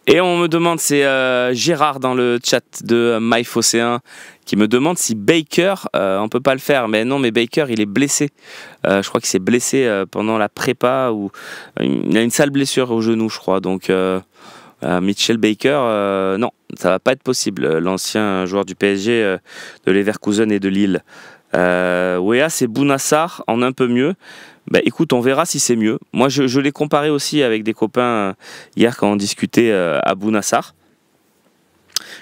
Et on me demande, c'est Gérard dans le chat de MyFocéen qui me demande si Baker, on peut pas le faire. Mais non, mais Baker, il est blessé. Je crois qu'il s'est blessé pendant la prépa. Ou il a une sale blessure au genou, je crois. Donc Mitchell Baker, non, ça va pas être possible. L'ancien joueur du PSG, de Leverkusen et de Lille. Wea, c'est Bounassar en un peu mieux. Bah, écoute, on verra si c'est mieux. Moi, je l'ai comparé aussi avec des copains hier quand on discutait à Bounassar.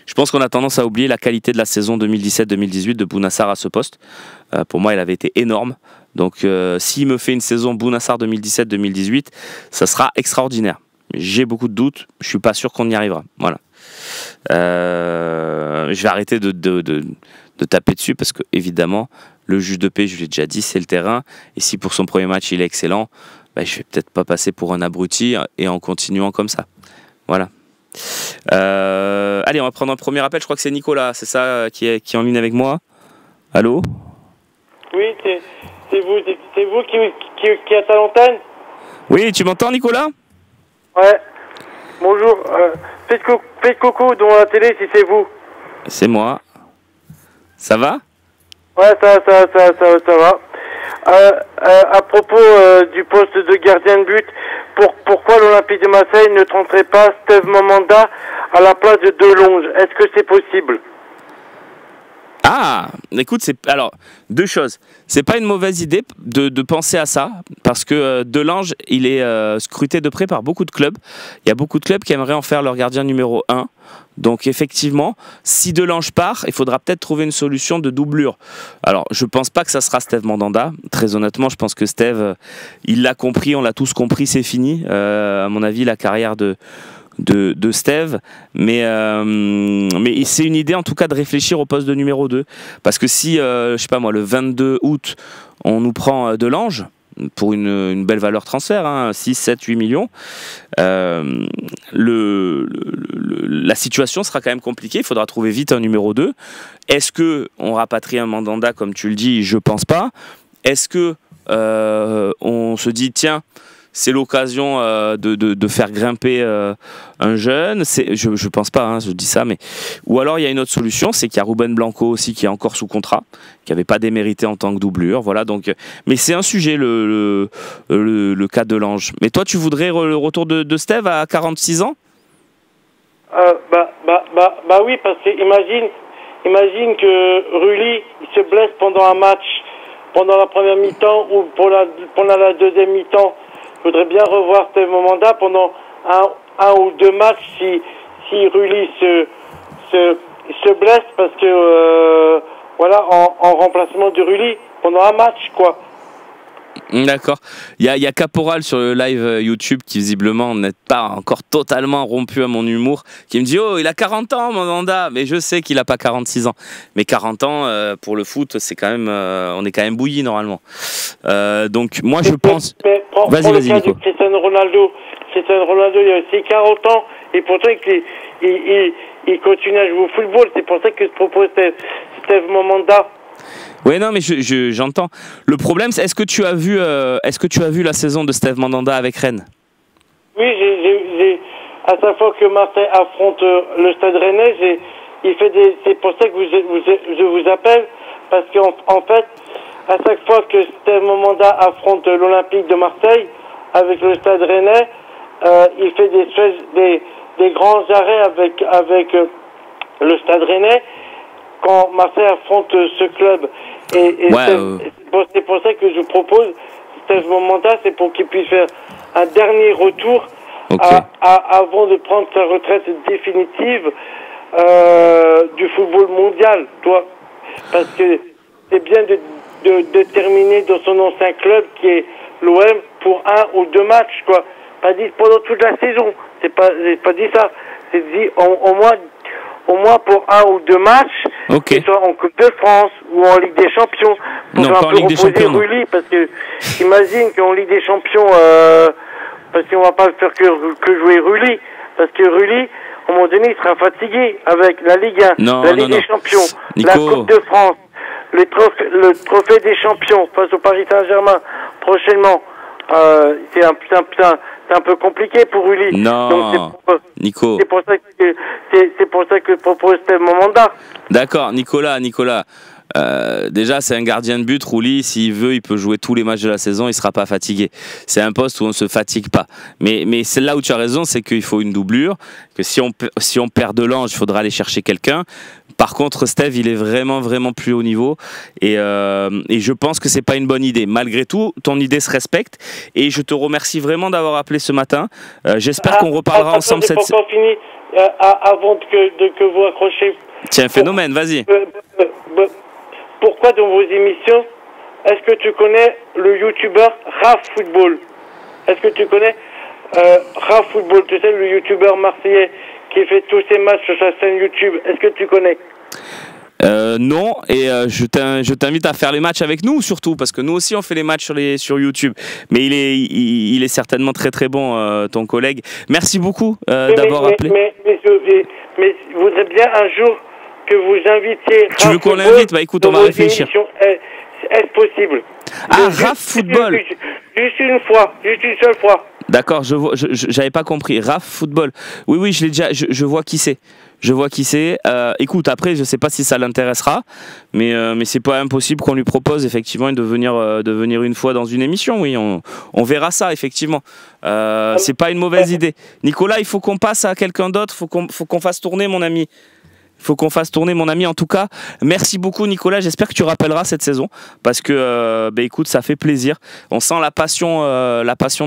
Je pense qu'on a tendance à oublier la qualité de la saison 2017-2018 de Bounassar à ce poste. Pour moi, elle avait été énorme. Donc, s'il me fait une saison Bounassar 2017-2018, ça sera extraordinaire. J'ai beaucoup de doutes. Je suis pas sûr qu'on y arrivera. Voilà. Je vais arrêter de taper dessus parce que, évidemment, le juge de paix, je l'ai déjà dit, c'est le terrain. Et si pour son premier match, il est excellent, bah, je vais peut-être pas passer pour un abruti et en continuant comme ça. Voilà. Allez, on va prendre un premier appel. Je crois que c'est Nicolas, c'est ça, qui est en ligne avec moi. Allô? Oui, c'est vous qui êtes à l'antenne? Oui, tu m'entends, Nicolas? Ouais. Bonjour. Faites coucou dans la télé si c'est vous. C'est moi. Ça va? Ouais, ça va. À propos du poste de gardien de but, pourquoi l'Olympique de Marseille ne tenterait pas Steve Mandanda à la place de Delange? Est-ce que c'est possible? Ah, écoute, alors deux choses. C'est pas une mauvaise idée de penser à ça parce que Delange, il est scruté de près par beaucoup de clubs. Il y a beaucoup de clubs qui aimeraient en faire leur gardien numéro 1. Donc effectivement, si Delange part, il faudra peut-être trouver une solution de doublure. Alors, je pense pas que ça sera Steve Mandanda. Très honnêtement, je pense que Steve, il l'a compris, on l'a tous compris, c'est fini. À mon avis, la carrière de Steve, mais c'est une idée en tout cas de réfléchir au poste de numéro 2 parce que si je sais pas moi, le 22 août on nous prend Delange pour une belle valeur transfert, hein, 6, 7, 8 millions, la situation sera quand même compliquée, il faudra trouver vite un numéro 2. Est-ce que on rapatrie un Mandanda comme tu le dis? Je pense pas. Est-ce que on se dit tiens, c'est l'occasion de faire grimper un jeune? Je pense pas, hein, je dis ça, mais ou alors il y a une autre solution, c'est qu'il y a Ruben Blanco aussi qui est encore sous contrat, qui n'avait pas démérité en tant que doublure, voilà. Donc, mais c'est un sujet le cas de Lange. Mais toi, tu voudrais le retour de Steve à 46 ans? Bah oui, parce que imagine que Rulli il se blesse pendant un match, pendant la première mi-temps ou pendant la deuxième mi-temps. Je voudrais bien revoir Steve Mandanda pendant un ou deux matchs si Rulli se blesse parce que voilà, en remplacement de Rulli pendant un match, quoi. D'accord. Il y a Caporal sur le live YouTube qui visiblement n'est pas encore totalement rompu à mon humour, qui me dit oh il a 40 ans Mandanda, mais je sais qu'il a pas 46 ans. Mais 40 ans pour le foot c'est quand même on est quand même bouilli normalement. Donc moi je pense. Vas-y Nico. Cristiano Ronaldo il a aussi 40 ans et pourtant il continue à jouer au football. C'est pour ça que je propose Steve Mandanda. Oui, non, mais j'entends. Le problème, c'est est-ce que tu as vu la saison de Steve Mandanda avec Rennes? Oui, j'ai à chaque fois que Marseille affronte le Stade Rennais, c'est pour ça que je vous appelle parce qu'en fait, à chaque fois que Steve Mandanda affronte l'Olympique de Marseille avec le Stade Rennais, il fait des grands arrêts avec le Stade Rennais quand Marseille affronte ce club. C'est pour ça que je propose Steve Mandanda, c'est pour qu'il puisse faire un dernier retour avant de prendre sa retraite définitive du football mondial, toi. Parce que c'est bien de terminer dans son ancien club qui est l'OM pour un ou deux matchs, quoi. Pas dit pendant toute la saison. J'ai pas dit ça. C'est dit au moins pour un ou deux matchs, qu'ils soient en Coupe de France ou en Ligue des Champions, pour non, un pas en peu Ligue des reposer Champions, Rulli, parce que imagine qu'en Ligue des Champions, parce qu'on va pas faire que jouer Rulli, parce que Rulli, à un moment donné, il sera fatigué avec la Ligue 1, la Ligue des Champions, Nico. la Coupe de France, le trophée des champions face au Paris Saint-Germain prochainement. c'est un peu compliqué pour Uli. Non, Nico. C'est pour ça que je propose mon mandat. D'accord, Nicolas. Déjà, c'est un gardien de but. Rouli, s'il veut, il peut jouer tous les matchs de la saison, il ne sera pas fatigué. C'est un poste où on ne se fatigue pas. Mais c'est là où tu as raison, c'est qu'il faut une doublure. Que si on perd Delange, il faudra aller chercher quelqu'un. Par contre, Steve, il est vraiment plus haut niveau. Et je pense que c'est pas une bonne idée. Malgré tout, ton idée se respecte. Et je te remercie vraiment d'avoir appelé ce matin. J'espère qu'on reparlera ensemble cette semaine. Fini avant que vous accrochez. Tiens, phénomène, vas-y. Pourquoi dans vos émissions, est-ce que tu connais le youtubeur Raf Football? Est-ce que tu connais Raf Football? Tu sais, le youtubeur marseillais qui fait tous ses matchs sur sa chaîne YouTube. Est-ce que tu connais? Non, et je t'invite à faire les matchs avec nous surtout, parce que nous aussi on fait les matchs sur YouTube. Mais il est certainement très bon, ton collègue. Merci beaucoup d'avoir appelé. Mais je voudrais bien un jour que vous invitiez. Tu veux qu'on l'invite? Bah écoute, on va réfléchir. Est-ce possible? Ah, Raf Football. Juste une seule fois. D'accord, j'avais pas compris. Raf Football. Oui, je l'ai déjà. Je vois qui c'est. Écoute, après, je sais pas si ça l'intéressera, mais c'est pas impossible qu'on lui propose effectivement de venir une fois dans une émission. Oui, on verra ça effectivement. C'est pas une mauvaise idée. Nicolas, il faut qu'on passe à quelqu'un d'autre. Faut qu'on fasse tourner, mon ami. En tout cas, merci beaucoup Nicolas, j'espère que tu rappelleras cette saison parce que écoute, ça fait plaisir. On sent la passion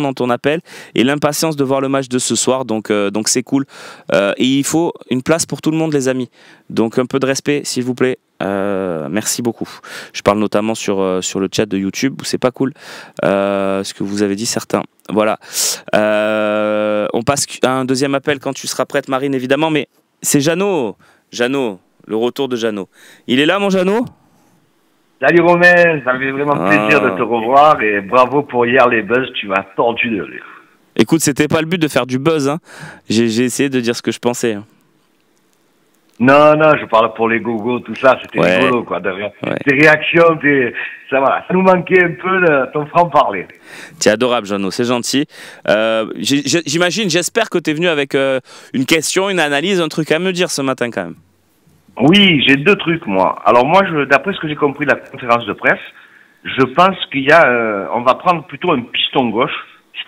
dans ton appel et l'impatience de voir le match de ce soir, donc c'est cool. Et il faut une place pour tout le monde, les amis. Donc un peu de respect s'il vous plaît. Merci beaucoup. Je parle notamment sur le chat de YouTube où c'est pas cool ce que vous avez dit certains. Voilà. On passe à un deuxième appel quand tu seras prête, Marine, évidemment, mais c'est Jeannot, le retour de Jeannot. Il est là, mon Jeannot? Salut Romain, ça me fait vraiment plaisir de te revoir et bravo pour hier les buzz, tu m'as tordu de rire. Écoute, c'était pas le but de faire du buzz, hein. J'ai essayé de dire ce que je pensais. Non, je parle pour les gogos, tout ça, c'était rigolo quoi, derrière. Tes réactions, ça va, ça nous manquait un peu de ton franc-parler. T'es adorable, Jeannot, c'est gentil. J'espère que t'es venu avec une question, une analyse, un truc à me dire ce matin quand même. Oui, j'ai deux trucs moi. Alors moi, d'après ce que j'ai compris de la conférence de presse, je pense qu'il y a, on va prendre plutôt un piston gauche,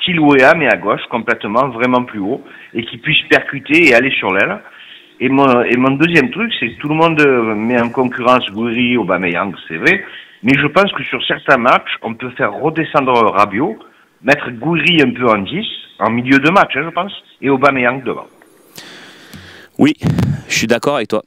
style OEA, mais à gauche, complètement, vraiment plus haut, et qui puisse percuter et aller sur l'aile. Et mon deuxième truc, c'est que tout le monde met en concurrence Gouiri, Aubameyang, c'est vrai, mais je pense que sur certains matchs, on peut faire redescendre Rabiot, mettre Gouiri un peu en 10, en milieu de match, hein, je pense, et Aubameyang devant. Oui, je suis d'accord avec toi.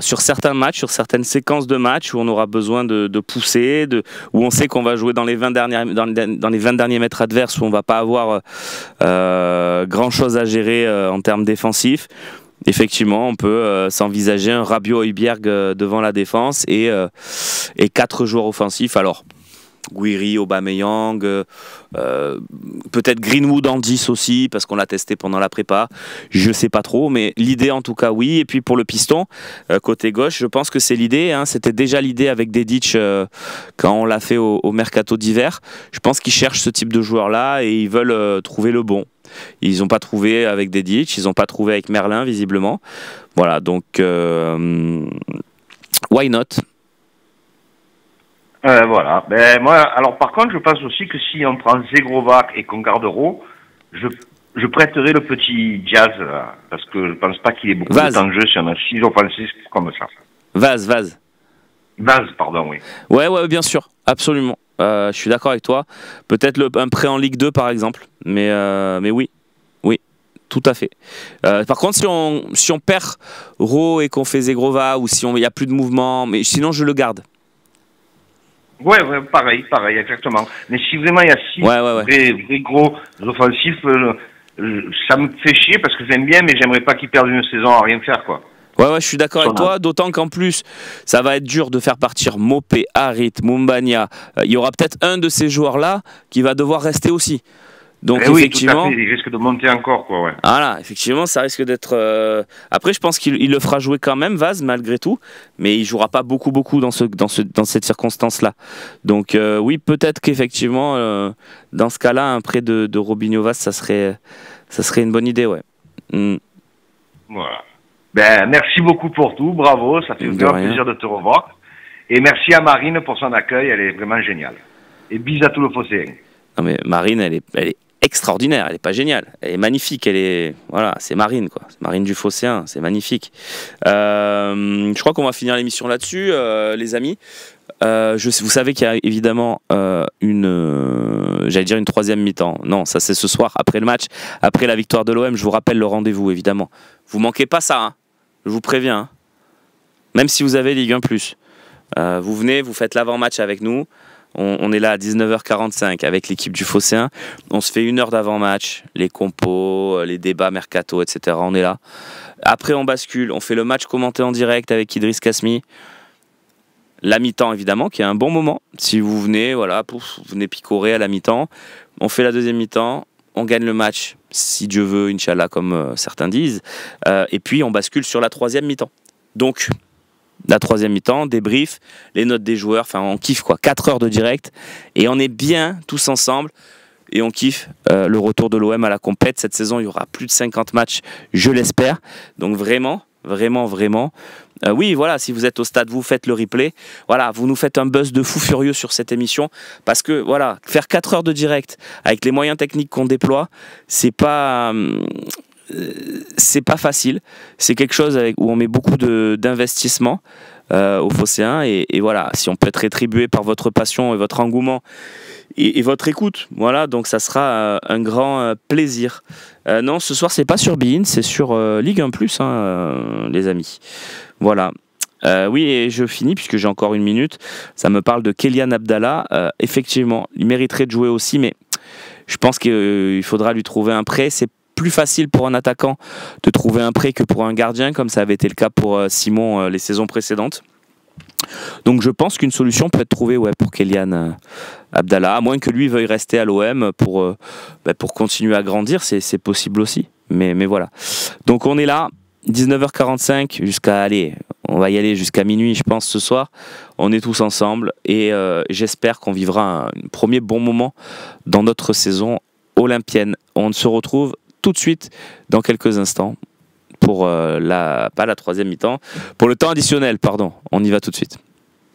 Sur certains matchs, sur certaines séquences de matchs où on aura besoin de pousser, où on sait qu'on va jouer dans les 20 derniers mètres adverses, où on va pas avoir grand chose à gérer en termes défensifs. Effectivement, on peut s'envisager un Rabiot-Højbjerg devant la défense et 4 joueurs offensifs. Alors, Gouiri, Aubameyang, peut-être Greenwood en 10 aussi, parce qu'on l'a testé pendant la prépa. Je sais pas trop, mais l'idée en tout cas, oui. Et puis pour le piston, côté gauche, je pense que c'est l'idée. Hein. C'était déjà l'idée avec Dedic quand on l'a fait au mercato d'hiver. Je pense qu'ils cherchent ce type de joueur-là et ils veulent trouver le bon. Ils n'ont pas trouvé avec Dedic, ils n'ont pas trouvé avec Merlin, visiblement. Voilà, donc why not? Voilà. Ben, moi, alors par contre, je pense aussi que si on prend Zegrovac et qu'on garde Rowe, je prêterai le petit Diaz, là, parce que je pense pas qu'il ait beaucoup de temps de jeu si on a 6 offensifs comme ça. Vaz, pardon, oui. Ouais, bien sûr, absolument. Je suis d'accord avec toi. Peut-être un prêt en Ligue 2, par exemple. Mais oui, tout à fait. Par contre, si on perd Rowe et qu'on fait Zegrova, ou si il n'y a plus de mouvement, mais sinon, je le garde. Ouais, pareil, exactement. Mais si vraiment il y a 6 vrais gros offensifs, ça me fait chier parce que j'aime bien, mais j'aimerais pas qu'ils perdent une saison à rien faire, quoi. Ouais, je suis d'accord avec toi, d'autant qu'en plus, ça va être dur de faire partir Mopé, Harit, Mumbagna. Il y aura peut-être un de ces joueurs-là qui va devoir rester aussi. Donc oui, effectivement, tout à fait, il risque de monter encore, quoi, ouais. voilà, effectivement, ça risque d'être. Après, je pense qu'il le fera jouer quand même, Vaz, malgré tout, mais il jouera pas beaucoup dans cette circonstance-là. Donc oui, peut-être qu'effectivement, dans ce cas-là, un prêt de Robinho Vaz, ça serait une bonne idée, ouais. Voilà. Ben, merci beaucoup pour tout, bravo, ça fait vraiment plaisir de te revoir. Et merci à Marine pour son accueil, elle est vraiment géniale. Et bis à tout le Phocéen. Non mais Marine, elle est extraordinaire, elle est pas géniale, elle est magnifique, voilà, c'est Marine quoi, c'est Marine du Phocéen, c'est magnifique. Je crois qu'on va finir l'émission là-dessus, les amis. Vous savez qu'il y a évidemment j'allais dire une troisième mi-temps. Non, ça c'est ce soir après le match, après la victoire de l'OM. Je vous rappelle le rendez-vous évidemment. Vous manquez pas ça, hein, je vous préviens. Hein. Même si vous avez Ligue 1+. Vous venez, vous faites l'avant-match avec nous. On est là à 19h45 avec l'équipe du Phocéen. On se fait 1 heure d'avant-match, les compos, les débats mercato, etc. On est là. Après, on bascule. On fait le match commenté en direct avec Idriss Kasmi. La mi-temps, évidemment, qui est un bon moment. Si vous venez, voilà, vous venez picorer à la mi-temps. On fait la deuxième mi-temps. On gagne le match, si Dieu veut, Inch'Allah, comme certains disent. Et puis, on bascule sur la troisième mi-temps. Donc, la troisième mi-temps, débrief, les notes des joueurs, enfin on kiffe quoi, 4 heures de direct et on est bien tous ensemble et on kiffe le retour de l'OM à la compète. Cette saison il y aura plus de 50 matchs, je l'espère, donc vraiment, oui voilà, si vous êtes au stade, vous faites le replay, voilà, vous nous faites un buzz de fou furieux sur cette émission, parce que voilà, faire 4 heures de direct avec les moyens techniques qu'on déploie, c'est pas facile, c'est quelque chose où on met beaucoup d'investissement au Phocéen et voilà, si on peut être rétribué par votre passion et votre engouement et votre écoute, voilà, donc ça sera un grand plaisir. Non, ce soir c'est pas sur beIN, c'est sur Ligue 1+, hein, les amis. Voilà. Oui, et je finis puisque j'ai encore 1 minute. Ça me parle de Kélian Abdallah. Effectivement, il mériterait de jouer aussi, mais je pense qu'il faudra lui trouver un prêt. C'est plus facile pour un attaquant de trouver un prêt que pour un gardien, comme ça avait été le cas pour Simon les saisons précédentes. Donc je pense qu'une solution peut être trouvée pour Kélian Abdallah, à moins que lui veuille rester à l'OM pour continuer à grandir, c'est possible aussi. Mais voilà. Donc on est là, 19h45 on va y aller jusqu'à minuit, je pense, ce soir. On est tous ensemble et j'espère qu'on vivra un premier bon moment dans notre saison olympienne. On se retrouve tout de suite dans quelques instants pour pas la troisième mi-temps, pour le temps additionnel, pardon. On y va tout de suite.